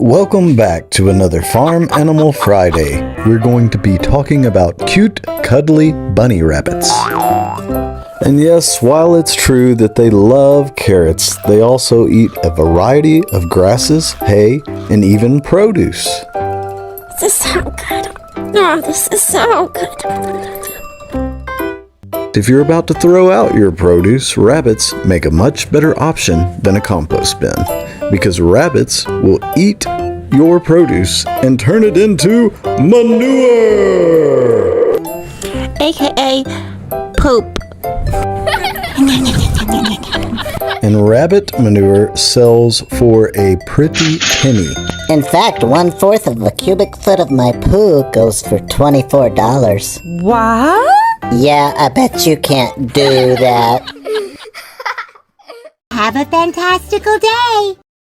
Welcome back to another Farm Animal Friday. We're going to be talking about cute, cuddly bunny rabbits. And yes, while it's true that they love carrots, they also eat a variety of grasses, hay, and even produce. This is so good. Oh, this is so good. If you're about to throw out your produce, rabbits make a much better option than a compost bin, because rabbits will eat your produce and turn it into manure! AKA poop. And rabbit manure sells for a pretty penny. In fact, 1/4 of a cubic foot of my poo goes for $24. What? Yeah, I bet you can't do that. Have a fantastical day!